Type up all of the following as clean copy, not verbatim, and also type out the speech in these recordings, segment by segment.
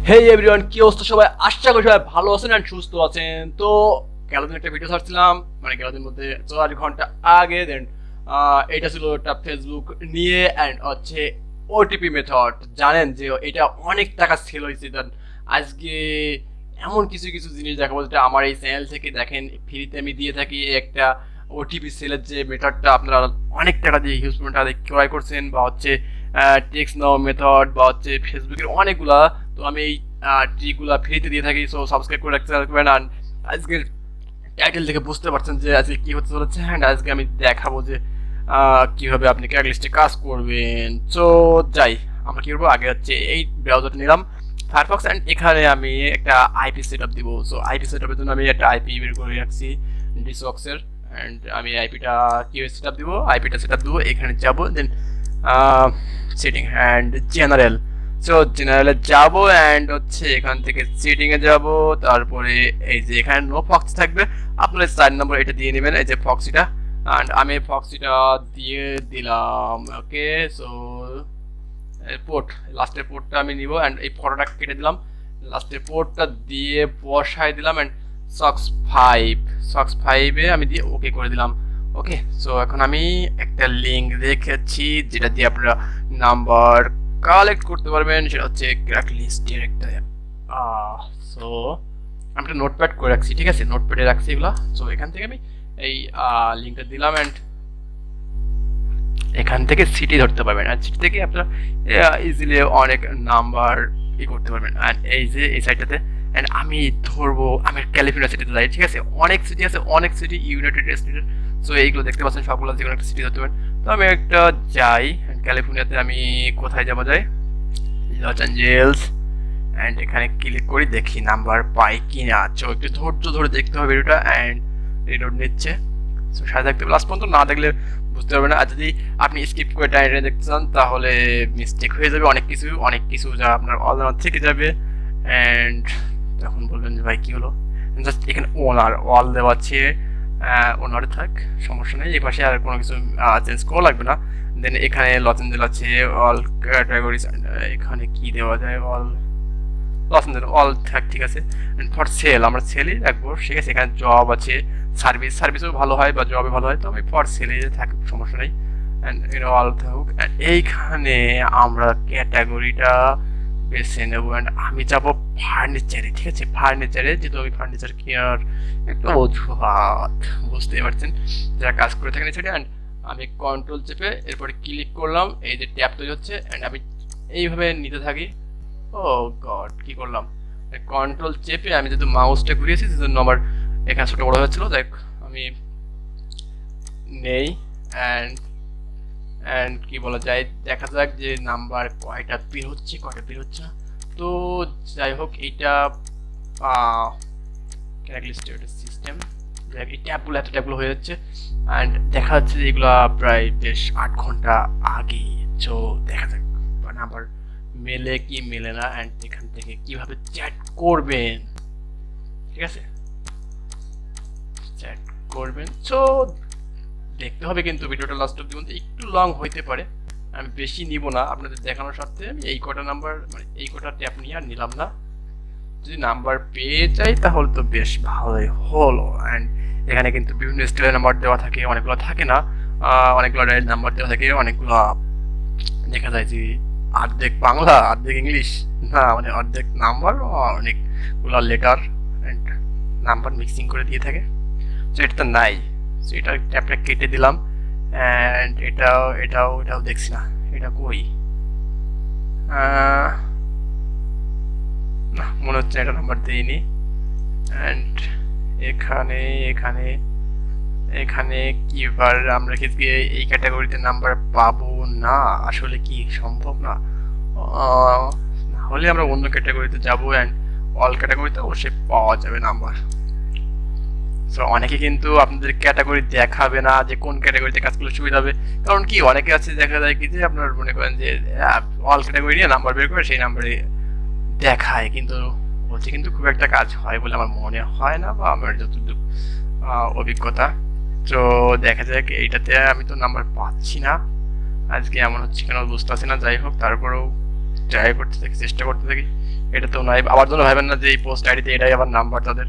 হেই everyone, কি অবস্থা সবাই? আশা করি সবাই ভালো আছেন এন্ড সুস্থ আছেন। তো গেলদিন একটা ভিডিও ছাড়ছিলাম, মানে গেলদিন মধ্যে 4 ঘন্টা আগে। দেন এটা ছিল একটা ফেসবুক নিয়ে অ্যান্ড হচ্ছে ওটিপি মেথড। জানেন যে এটা অনেক টাকা সেল হয়েছে। দেন আজকে এমন কিছু কিছু জিনিস দেখাবো যেটা আমার এই চ্যানেল থেকে দেখেন ফ্রিতে আমি দিয়ে থাকি। একটা ওটিপি সেলের যে মেথডটা আপনারা অনেক টাকা দিয়ে হিউজ পরিমাণ টাকা দিয়ে ক্রয় করছেন, বা হচ্ছে টেক্সট নাও মেথড, বা হচ্ছে ফেসবুকের অনেকগুলা। তো আমি এই ট্রিকগুলো ফ্রিতে দিয়ে থাকি, সো সাবস্ক্রাইব করে রাখতে পারবেন। আর আজকের টাইটেল থেকে বুঝতে পারছেন যে আজকে কি হতে চলেছে। অ্যান্ড আজকে আমি দেখাবো যে কিভাবে আপনি ক্র্যাকলিস্টে কাজ করবেন। সো যাই, আমরা কি করবো, আগে হচ্ছে এই ব্রাউজারটা নিলাম ফায়ারফক্স, অ্যান্ড এখানে আমি একটা আইপি সেট আপ দিব। সো আইপি সেট আপের জন্য আমি একটা আইপি বের করে রাখছি ডিসক্সের। অ্যান্ড আমি আইপিটা কীভাবে সেট আপ দিব, আইপিটা সেট আপ দেবো, এখানে যাবো। দেন সেটিং অ্যান্ড জেনারেল। সো জেনারেলে যাব অ্যান্ড হচ্ছে এখান থেকে সেটিংয়ে যাব। তারপরে এই যে এখানে নো ফক্স থাকবে, আপনারা 4 নম্বর এটা দিয়ে নেবেন, এই যে ফক্সিটা। অ্যান্ড আমি ফক্সিটা দিয়ে দিলাম। ওকে, সো পোর্ট, লাস্টের পোর্টটা আমি নিব অ্যান্ড এই ফটোটা কেটে দিলাম, লাস্টের পোর্টটা দিয়ে বসাই দিলাম। অ্যান্ড সক্স 5 আমি দিয়ে ওকে করে দিলাম। ওকে, সো এখন আমি একটা লিঙ্ক রেখেছি যেটা দিয়ে আপনারা নাম্বার কালেক্ট করতে পারবেন, সেটা হচ্ছে ক্র্যাক লিস্টের একটা। সো আমি একটা নোটপ্যাড করে রাখছি, ঠিক আছে, নোটপ্যাডে রাখছি এগুলো। সো এখান থেকে আমি এই লিঙ্কটা দিলাম অ্যান্ড এখান থেকে সিটি ধরতে পারবেন। আর সিটি থেকে আপনারা ইজিলি অনেক নাম্বার করতে পারবেন। আর এই যে এই সাইডটাতে অ্যান্ড আমি ধরবো, আমি ক্যালিফোর্নিয়া সিটিতে যাই, ঠিক আছে। অনেক সিটি আছে, অনেক সিটি, ইউনাইটেড স্টেটের। সো এইগুলো দেখতে পাচ্ছেন, সবগুলো যে কোনো একটা সিটি ধরতে পারেন। তো আমি একটা যাই ক্যালিফোর্নিয়াতে, আমি কোথায় যাবো, যাই লস অ্যাঞ্জেলস। অ্যান্ড এখানে ক্লিক করি, দেখি নাম্বার পাই কি না। সো একটু ধৈর্য ধরে দেখতে হবে ভিডিওটা। অ্যান্ড রিলোড নিচ্ছে, সো সাথে থাকতে হবে লাস্ট পর্যন্ত, না দেখলে বুঝতে পারবেন না। আর যদি আপনি স্কিপ করে টাইমে দেখতে চান তাহলে মিস্টেক হয়ে যাবে, অনেক কিছু যা আপনার অজানা থেকে যাবে। অ্যান্ড তখন বলবেন যে ভাই কী হলো। জাস্ট এখানে অল দেওয়া আছে, ওনারে থাক, সমস্যা নেই। এই পাশে আর কোনো কিছু চেঞ্জ করা লাগবে না। দেন এখানে লস অ্যাঞ্জেলস আছে, অল ক্যাটাগরিজ। এখানে কি দেওয়া যায়, অল লস অ্যাঞ্জেলস অল থাক, ঠিক আছে। ফর সেল আমরা সেলই রাখবো, ঠিক আছে। এখানে জব আছে, সার্ভিসও ভালো হয় বা জবে ভালো হয়, তো আমি ফর সেলে থাকি, সমস্যা নেই। অ্যান্ড এটা অল থাকুক। এইখানে আমরা ক্যাটাগরিটা বেছে নেব অ্যান্ড আমি যাবো ফার্নিচারে, ঠিক আছে। ফার্নিচারে যেহেতু আমি ফার্নিচার কেনার একটু অজুহাত, বুঝতেই পারছেন যারা কাজ করে থাকেন সেটা। অ্যান্ড আমি কন্ট্রোল চেপে এরপরে ক্লিক করলাম, এই যে ট্যাপ তৈরি হচ্ছে অ্যান্ড আমি এইভাবে নিতে থাকি। ও গড, কি করলাম, কন্ট্রোল চেপে আমি যেহেতু মাউসটা ঘুরিয়েছি সেজন্য আমার এখানে ছোটো বড়ো হয়েছিল। দেখ আমি নেই অ্যান্ড অ্যান্ড কি বলা যায়, দেখা যাক যে নাম্বার কয়টা বের হচ্ছে কয়টা বের হচ্ছে না। তো যাই হোক, এইটা ক্যারেক্টার সিস্টেম, এই ট্যাপগুলো এত ট্যাপগুলো হয়ে যাচ্ছে অ্যান্ড দেখা যাচ্ছে যে এগুলো প্রায় বেশ 8 ঘন্টা আগে। তো দেখা যাক নাম্বার মেলে কি মেলে না, অ্যান্ড এখান থেকে কিভাবে চ্যাট করবেন, ঠিক আছে, চ্যাট করবেন। সো দেখতে হবে কিন্তু ভিডিওটা লাস্ট অব্দি, মধ্যে একটু লং হইতে পারে, আমি বেশি নিব না আপনাদের দেখানোর স্বার্থে। আমি এই কটা নাম্বার, মানে এই কটা ট্যাপ নিয়ে আর নিলাম না। যদি নাম্বার পেয়ে যাই তাহলে তো বেশ ভালোই হলো। অ্যান্ড এখানে কিন্তু বিভিন্ন স্টাইলের নাম্বার দেওয়া থাকে, অনেকগুলো থাকে না, অনেকগুলো নাম্বার দেওয়া থাকে, অনেকগুলো দেখা যায় যে অর্ধেক বাংলা অর্ধেক ইংলিশ, না মানে অর্ধেক নাম্বার অনেকগুলো লেটার অ্যান্ড নাম্বার মিক্সিং করে দিয়ে থাকে। সো এটা তো নাই, সো এটা ট্যাপটা কেটে দিলাম। অ্যান্ড এটাও দেখছি না, এটা কই, না মনে হচ্ছে এটা নাম্বার দিইনি। অ্যান্ড এখানে এখানে এখানে কি এবার আমরা কি এই ক্যাটাগরিতে নাম্বার পাবো না, আসলে কি সম্ভব না, হলে আমরা অন্য ক্যাটাগরিতে যাবো অ্যান্ড অল ক্যাটাগরিতে অবশ্যই পাওয়া যাবে নাম্বার। সো অনেকে কিন্তু আপনাদের ক্যাটাগরি দেখাবে না যে কোন ক্যাটাগরিতে কাজ করলে সুবিধা হবে, কারণ কি অনেকে আছে দেখা যায় কি যে আপনার মনে করেন যে অল ক্যাটাগরি নিয়ে নাম্বার বের করে সেই নাম্বারে দেখায়, কিন্তু বলছে কিন্তু খুব একটা কাজ হয় বলে আমার মনে হয় না, বা আমার যতটুকু অভিজ্ঞতা। তো দেখা যাক, এইটাতে আমি তো নাম্বার পাচ্ছি না আজকে, এমন হচ্ছে কেন বুঝতে পারছি না। যাই হোক, তারপরেও ট্রাই করতে থাকি, চেষ্টা করতে থাকি, এটা তো নাই, আবার জন্য ভাবেন না যে এই পোস্ট আইডিতে এটাই আবার নাম্বার তাদের।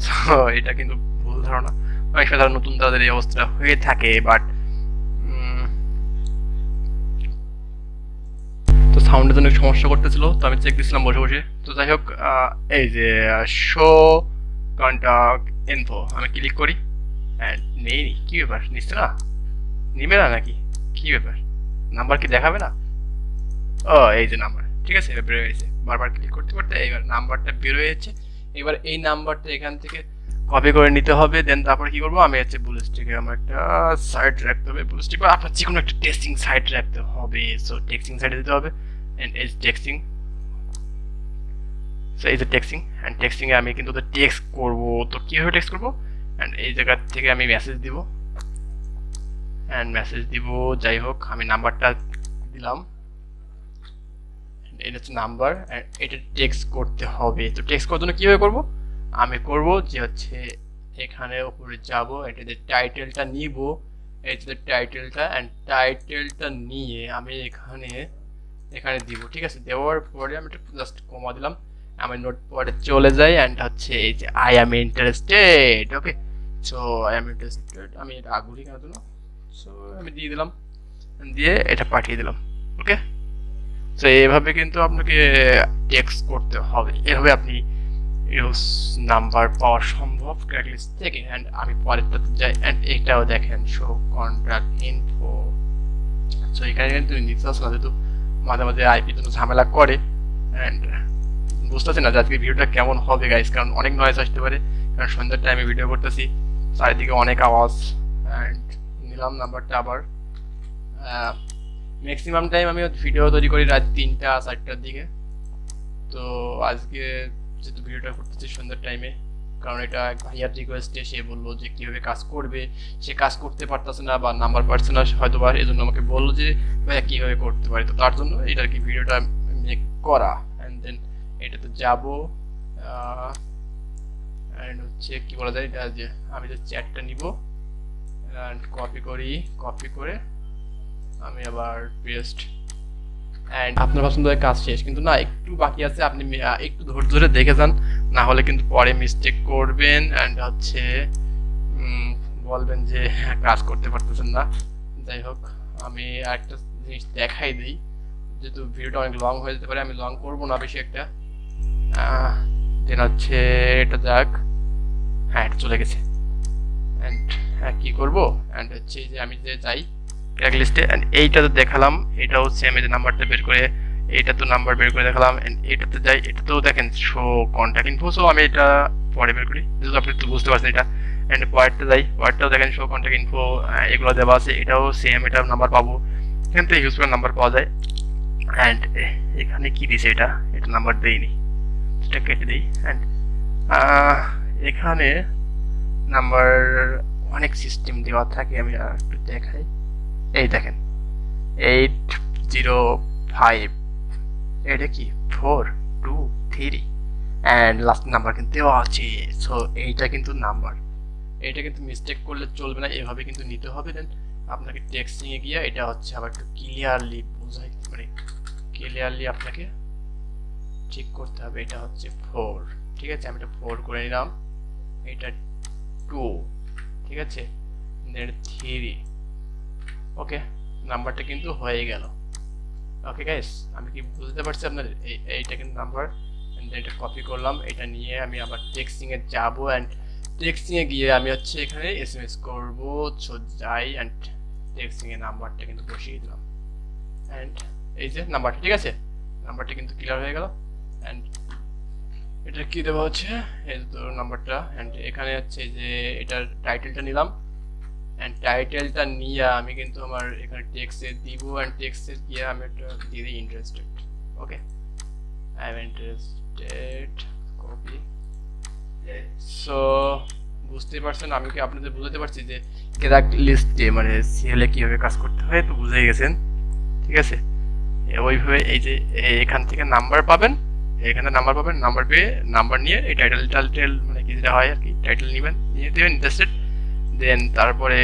সো এটা কিন্তু ভুল ধারণা। অনেক সময় তারা নতুন তাদের এই অবস্থাটা হয়ে থাকে, বাট তো সাউন্ডের জন্য সমস্যা করতেছিল, তো আমি চেক দিচ্ছিলাম বসে বসে। তো যাই হোক, এই যে শো কন্ট্যাক্ট ইনফো আমি ক্লিক করি, অ্যান্ড নেই, কি ব্যাপার, নিচ্ছে না, নিবে না নাকি, কি ব্যাপার, নাম্বার কি দেখাবে না? ও এই যে নাম্বার, ঠিক আছে, এবার বের হয়েছে। বারবার ক্লিক করতে করতে এইবার নাম্বারটা বের হয়েছে। এবার এই নাম্বারটা এখান থেকে কপি করে নিতে হবে। দেন তারপর কি করবো, আমি হচ্ছে বুলস্টিকে আমার একটা সাইট রাখতে হবে, বুলস্টিক বা আপনার যে কোনো একটা টেক্সটিং সাইট রাখতে হবে। সো টেক্সটিং সাইটে দিতে হবে, এন্ড এই টেক্সটিং, সো এই যে টেক্সটিং, অ্যান্ড টেক্সটিংয়ে আমি কিন্তু টেক্সট করবো। তো কীভাবে টেক্সট করবো, অ্যান্ড এই জায়গা থেকে আমি মেসেজ দিব, অ্যান্ড মেসেজ দিব। যাই হোক, আমি নাম্বারটা দিলাম, এটা হচ্ছে নাম্বার, এটা টেক্সট করতে হবে। তো টেক্সট করার জন্য কীভাবে করবো, আমি করব যে হচ্ছে এখানে উপরে যাব, এটাতে টাইটেলটা নিব, এটাতে টাইটেলটা, অ্যান্ড টাইটেলটা নিয়ে আমি এখানে এখানে দিব, ঠিক আছে। দেওয়ার পরে আমি একটু জাস্ট কমা দিলাম, আমি নোট পরে চলে যাই, অ্যান্ড হচ্ছে এই যে I am interested, okay. So I am interested, আমি এটা আগুলি কেন জন্য, সো আমি দিয়ে দিলাম, দিয়ে এটা পাঠিয়ে দিলাম, ওকে। তো এইভাবে কিন্তু আপনাকে টেক্সট করতে হবে, এভাবে আপনি ইউজ নাম্বার পাওয়া সম্ভব ক্র্যাক লিস্ট থেকে। অ্যান্ড আমি পরেরটাতে যাই, অ্যান্ড এটাও দেখেন, শো কন্ট্যাক্ট ইনফো। সো এখানে কিন্তু নিতে আসলে যেহেতু মাঝে মাঝে আইপির জন্য ঝামেলা করে, অ্যান্ড বুঝতেছি না যে আজকে ভিডিওটা কেমন হবে গাইস, কারণ অনেক নয়েজ আসতে পারে, কারণ সন্ধ্যার টাইমে ভিডিও করতেছি, চারিদিকে অনেক আওয়াজ। অ্যান্ড নিলাম নাম্বারটা আবার, ম্যাক্সিমাম টাইম আমি ভিডিও তৈরি করি রাত 3টা-4টার দিকে। তো আজকে যেহেতু ভিডিওটা করতেছি সন্ধ্যার টাইমে, কারণ এটা এক ভাইয়ার রিকোয়েস্টে সে বললো যে কীভাবে কাজ করবে, সে কাজ করতে পারতেছে না বা নাম্বার পারছে না হয়তো বা, এই জন্য আমাকে বললো যে ভাইয়া কীভাবে করতে পারি। তো তার জন্য এটা আর কি ভিডিওটা মেক করা। অ্যান্ড দেন এটাতে যাবো, অ্যান্ড হচ্ছে কী বলা যায়, এটা যে আমি যে চ্যাটটা নিব, অ্যান্ড কপি করি, কপি করে আমি আবার পেস্ট, অ্যান্ড আপনার পছন্দের কাজ শেষ, কিন্তু না একটু বাকি আছে, আপনি একটু ধৈর্য ধরে দেখে যান, না হলে কিন্তু পরে মিস্টেক করবেন, অ্যান্ড হচ্ছে বলবেন যে কাজ করতে পারতেছেন না। যাই হোক, আমি একটা জিনিস দেখাই দিই, যেহেতু ভিডিওটা অনেক লং হয়ে যেতে পারে, আমি লং করবো না বেশি একটা। দেন হচ্ছে এটা যাক, হ্যাঁ এটা চলে গেছে। অ্যান্ড হ্যাঁ কী করবো, অ্যান্ড হচ্ছে যে আমি যে যাই ক্র্যাক লিস্টে, অ্যান্ড এইটা তো দেখালাম, এটাও সেম, এই যে নাম্বারটা বের করে, এইটা তো নাম্বার বের করে দেখালাম, অ্যান্ড এটাতে যাই, এটা তো দেখেন শো কন্ট্যাক্ট ইনফো। সো আমি এটা পরে বের করি, যেহেতু আপনি তো বুঝতে পারছেন এটা। অ্যান্ড পরেরটা যাই, পরেরটাও দেখেন শো কন্ট্যাক্ট ইনফো, এগুলো দেওয়া আছে, এটাও সেম, এটা নাম্বার পাবো, এখান থেকে ইউজ করে নাম্বার পাওয়া যায়। অ্যান্ড এখানে কি দিছে, এটা এটা নাম্বার দেয়নি, এটা কেটে দিই। অ্যান্ড এখানে নাম্বার অনেক সিস্টেম দেওয়া থাকে, আমি একটু দেখাই, এই দেখেন 805, এটা কি 423, অ্যান্ড লাস্ট নাম্বার কিন্তু দেওয়া আছে। সো এইটা কিন্তু নাম্বার, এটা কিন্তু মিস্টেক করলে চলবে না, এভাবে কিন্তু নিতে হবে। দেন আপনাকে টেক্সটিংয়ে গিয়ে এটা হচ্ছে আবার একটু ক্লিয়ারলি বোঝাই, মানে ক্লিয়ারলি আপনাকে ঠিক করতে হবে। এটা হচ্ছে 4, ঠিক আছে, আমি এটা 4 করে নিলাম, এটা 2, ঠিক আছে, দেন 3, ওকে, নাম্বারটা কিন্তু হয়ে গেল। ওকে গাইস, আমি কি বুঝতে পারছি আপনাদের, এইটা কিন্তু নাম্বার। এটা কপি করলাম, এটা নিয়ে আমি আবার টেক্সটিংয়ে যাব, অ্যান্ড টেক্সটিংয়ে গিয়ে আমি হচ্ছে এখানে এসএমএস করব। সো যাই, অ্যান্ড টেক্সটিংয়ে নাম্বারটা কিন্তু বসিয়ে দিলাম, অ্যান্ড এই যে নাম্বারটা, ঠিক আছে, নাম্বারটা কিন্তু ক্লিয়ার হয়ে গেল। অ্যান্ড এটা কি দেওয়া হচ্ছে, এই তো নাম্বারটা, অ্যান্ড এখানে হচ্ছে যে এটার টাইটেলটা নিলাম, অ্যান্ড টাইটেলটা নিয়ে আমি কিন্তু আমার এখানে টেক্সটে দিব, অ্যান্ড টেক্সটে গিয়ে আমি একটা দিয়ে দিই interested, okay, I am interested, copy. So বুঝতে পারছেন, আমি কি আপনাদের বুঝাতে পারছি যে ক্র্যাক লিস্টে মানে সিএলে কীভাবে কাজ করতে হয়, তো বুঝেই গেছেন, ঠিক আছে। ওইভাবে এই যে এখান থেকে নাম্বার পাবেন, এখানে নাম্বার পাবেন, নাম্বার পেয়ে নাম্বার নিয়ে এই টাইটেল মানে কি যেটা হয় আর কি, টাইটেল নেবেন, নিয়ে দেবেন ইন্টারেস্টেড, দেন তারপরে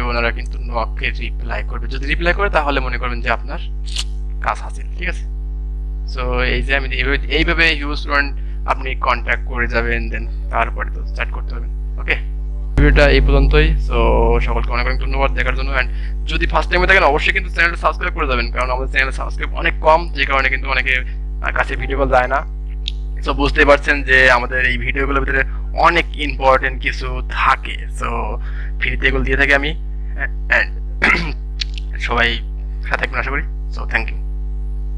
ওনারা কিন্তু নককে রিপ্লাই করবে, যদি রিপ্লাই করে তাহলে মনে করবেন যে আপনার কাজ হাসিল, ঠিক আছে। সো এই যে আমি এইভাবে হিউজ স্টুডেন্ট আপনি কন্ট্যাক্ট করে যাবেন, দেন তারপরে তো স্টার্ট করতে পারবেন। ওকে, ভিডিওটা এই পর্যন্তই। সো সকলকে অনেক অনেক ধন্যবাদ দেখার জন্য। অ্যান্ড যদি ফার্স্ট টাইমে থাকেন অবশ্যই কিন্তু চ্যানেলটা সাবস্ক্রাইব করে যাবেন, কারণ আমাদের চ্যানেল সাবস্ক্রাইব অনেক কম, যে কারণে কিন্তু অনেকে কাছে ভিডিও কল যায় না। সো বুঝতেই পারছেন যে আমাদের এই ভিডিওগুলোর ভিতরে অনেক ইম্পর্টেন্ট কিছু থাকে। সো ফ্রিতে এগুলো দিয়ে থাকি আমি, অ্যান্ড সবাই সাথে থাকবেন আশা করি। So thank you.